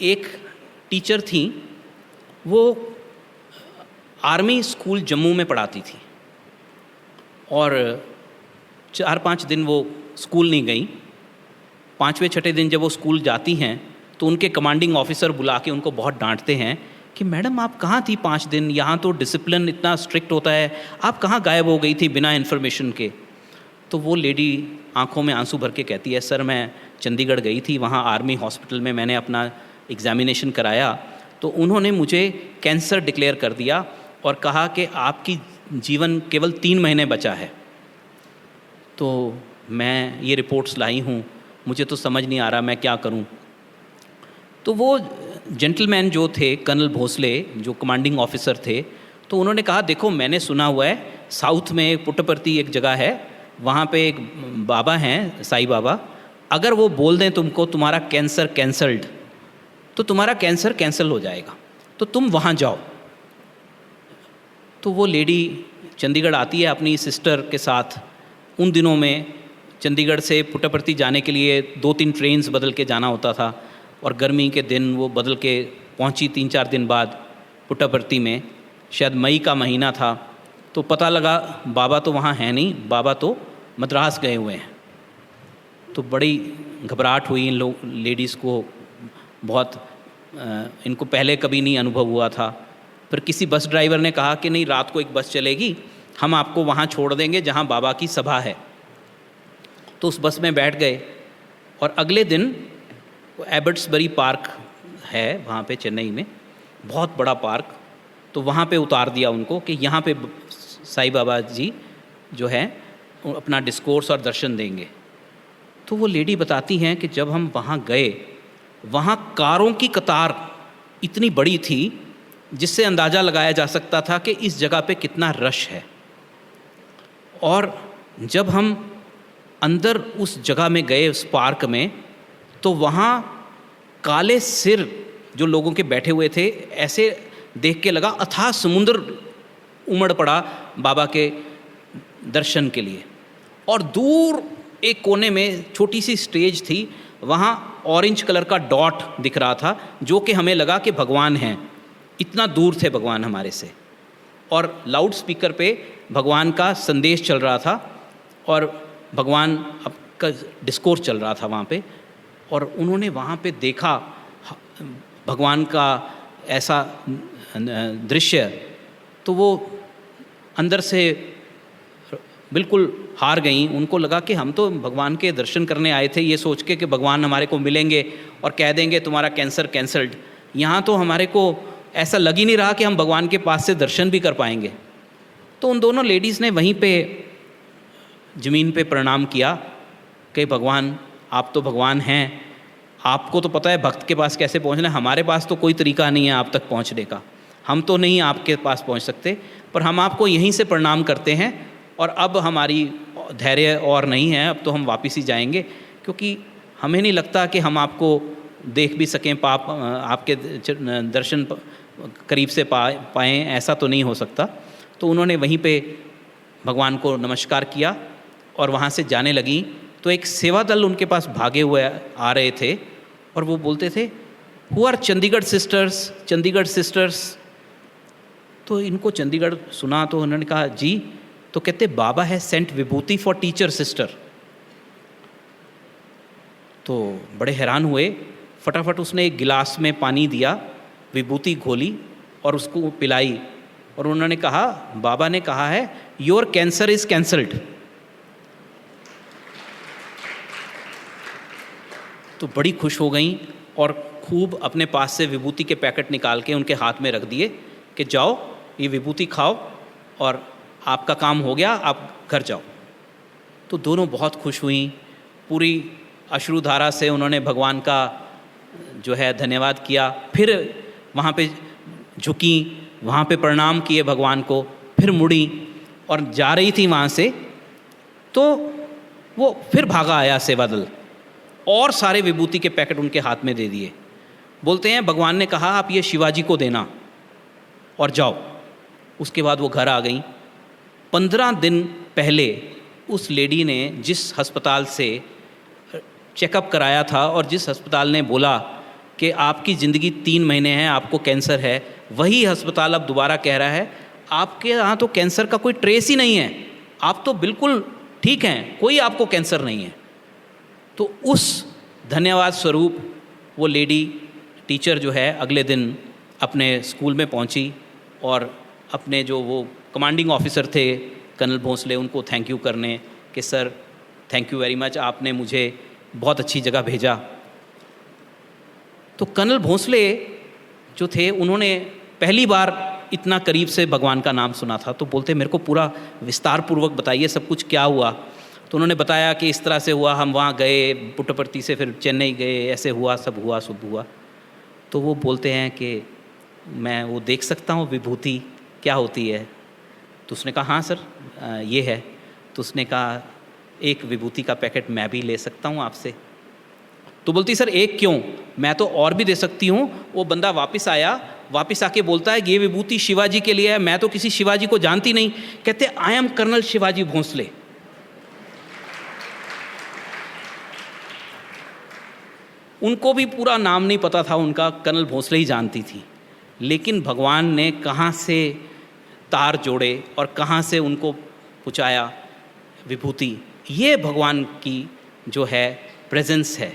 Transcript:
एक टीचर थी, वो आर्मी स्कूल जम्मू में पढ़ाती थी और 4-5 दिन वो स्कूल नहीं गई। 5वें छठे दिन जब वो स्कूल जाती हैं तो उनके कमांडिंग ऑफिसर बुला के उनको बहुत डांटते हैं कि मैडम आप कहाँ थी 5 दिन, यहाँ तो डिसिप्लिन इतना स्ट्रिक्ट होता है, आप कहाँ गायब हो गई थी बिना इन्फॉर्मेशन के। तो वो लेडी आंखों में आंसू भर के कहती है, सर मैं चंडीगढ़ गई थी, वहाँ आर्मी हॉस्पिटल में मैंने अपना एग्ज़ामिनेशन कराया तो उन्होंने मुझे कैंसर डिक्लेयर कर दिया और कहा कि आपकी जीवन केवल 3 महीने बचा है। तो मैं ये रिपोर्ट्स लाई हूँ, मुझे तो समझ नहीं आ रहा मैं क्या करूँ। तो वो जेंटलमैन जो थे, कर्नल भोसले जो कमांडिंग ऑफिसर थे, तो उन्होंने कहा देखो मैंने सुना हुआ है साउथ में पुट्टपर्ती एक जगह है, वहाँ पे एक बाबा हैं साईं बाबा, अगर वो बोल दें तुमको तुम्हारा कैंसर कैंसल्ड तो तुम्हारा कैंसर कैंसिल हो जाएगा, तो तुम वहाँ जाओ। तो वो लेडी चंडीगढ़ आती है अपनी सिस्टर के साथ। उन दिनों में चंडीगढ़ से पुट्टपर्ती जाने के लिए 2-3 ट्रेन्स बदल के जाना होता था और गर्मी के दिन वो बदल के पहुंची 3-4 दिन बाद पुट्टपर्ती में, शायद मई का महीना था। तो पता लगा बाबा तो वहाँ है नहीं, बाबा तो मद्रास गए हुए हैं। तो बड़ी घबराहट हुई इन लोग लेडीज़ को, बहुत इनको पहले कभी नहीं अनुभव हुआ था। फिर किसी बस ड्राइवर ने कहा कि नहीं रात को एक बस चलेगी, हम आपको वहाँ छोड़ देंगे जहाँ बाबा की सभा है। तो उस बस में बैठ गए और अगले दिन एबट्सबरी पार्क है वहाँ पे चेन्नई में, बहुत बड़ा पार्क, तो वहाँ पे उतार दिया उनको कि यहाँ पे साईं बाबा जी जो है अपना डिस्कोर्स और दर्शन देंगे। तो वो लेडी बताती हैं कि जब हम वहाँ गए, वहाँ कारों की कतार इतनी बड़ी थी जिससे अंदाज़ा लगाया जा सकता था कि इस जगह पे कितना रश है। और जब हम अंदर उस जगह में गए उस पार्क में, तो वहाँ काले सिर जो लोगों के बैठे हुए थे, ऐसे देख के लगा अथाह समुद्र उमड़ पड़ा बाबा के दर्शन के लिए। और दूर एक कोने में छोटी सी स्टेज थी, वहाँ ऑरेंज कलर का डॉट दिख रहा था जो कि हमें लगा कि भगवान हैं, इतना दूर थे भगवान हमारे से। और लाउड स्पीकर पे भगवान का संदेश चल रहा था और भगवान का डिस्कोर्स चल रहा था वहाँ पे। और उन्होंने वहाँ पे देखा भगवान का ऐसा दृश्य, तो वो अंदर से बिल्कुल हार गई। उनको लगा कि हम तो भगवान के दर्शन करने आए थे ये सोच के कि भगवान हमारे को मिलेंगे और कह देंगे तुम्हारा कैंसर कैंसल्ड। यहाँ तो हमारे को ऐसा लग ही नहीं रहा कि हम भगवान के पास से दर्शन भी कर पाएंगे। तो उन दोनों लेडीज़ ने वहीं पे ज़मीन पे प्रणाम किया कि भगवान आप तो भगवान हैं, आपको तो पता है भक्त के पास कैसे पहुँचना है, हमारे पास तो कोई तरीका नहीं है आप तक पहुँचने का, हम तो नहीं आपके पास पहुँच सकते, पर हम आपको यहीं से प्रणाम करते हैं और अब हमारी धैर्य और नहीं है, अब तो हम वापस ही जाएंगे, क्योंकि हमें नहीं लगता कि हम आपको देख भी सकें, आपके दर्शन करीब से पाएँ, ऐसा तो नहीं हो सकता। तो उन्होंने वहीं पे भगवान को नमस्कार किया और वहाँ से जाने लगी। तो एक सेवा दल उनके पास भागे हुए आ रहे थे और वो बोलते थे, who are Chandigarh sisters, Chandigarh sisters. तो इनको चंडीगढ़ सुना तो उन्होंने कहा जी, तो कहते बाबा है saint Vibhuti for teacher sister. तो बड़े हैरान हुए, फटाफट उसने एक गिलास में पानी दिया, विभूति घोली और उसको पिलाई और उन्होंने कहा, बाबा ने कहा है योर कैंसर इज कैंसल्ड। तो बड़ी खुश हो गई और खूब अपने पास से विभूति के पैकेट निकाल के उनके हाथ में रख दिए कि जाओ ये विभूति खाओ और आपका काम हो गया, आप घर जाओ। तो दोनों बहुत खुश हुई, पूरी अश्रुधारा से उन्होंने भगवान का जो है धन्यवाद किया। फिर वहाँ पे झुकी, वहाँ पे प्रणाम किए भगवान को, फिर मुड़ी और जा रही थी वहाँ से, तो वो फिर भागा आया सेवा दल और सारे विभूति के पैकेट उनके हाथ में दे दिए। बोलते हैं भगवान ने कहा आप ये शिवाजी को देना और जाओ। उसके बाद वो घर आ गई। 15 दिन पहले उस लेडी ने जिस अस्पताल से चेकअप कराया था और जिस अस्पताल ने बोला कि आपकी ज़िंदगी 3 महीने हैं, आपको कैंसर है। वही अस्पताल अब दोबारा कह रहा है आपके यहाँ तो कैंसर का कोई ट्रेस ही नहीं है, आप तो बिल्कुल ठीक हैं, कोई आपको कैंसर नहीं है। तो उस धन्यवाद स्वरूप वो लेडी टीचर जो है अगले दिन अपने स्कूल में पहुंची और अपने जो वो कमांडिंग ऑफिसर थे कर्नल भोंसले, उनको थैंक यू करने कि sir thank you very much, आपने मुझे बहुत अच्छी जगह भेजा। तो कर्नल भोंसले जो थे उन्होंने पहली बार इतना करीब से भगवान का नाम सुना था, तो बोलते मेरे को पूरा विस्तार पूर्वक बताइए सब कुछ क्या हुआ। तो उन्होंने बताया कि इस तरह से हुआ, हम वहाँ गए पुट्टपर्ती से फिर चेन्नई गए, ऐसे हुआ सब हुआ। तो वो बोलते हैं कि मैं वो देख सकता हूँ विभूति क्या होती है। तो उसने कहा हाँ सर ये है। तो उसने कहा एक विभूति का पैकेट मैं भी ले सकता हूँ आपसे। तो बोलती सर एक क्यों, मैं तो और भी दे सकती हूँ। वो बंदा वापस आया, वापस आके बोलता है ये विभूति शिवाजी के लिए है, मैं तो किसी शिवाजी को जानती नहीं। कहते I am colonel Shivaji Bhonsle. उनको भी पूरा नाम नहीं पता था उनका, कर्नल भोंसले ही जानती थी। लेकिन भगवान ने कहाँ से तार जोड़े और कहाँ से उनको पहुँचाया विभूति, ये भगवान की जो है प्रेजेंस है।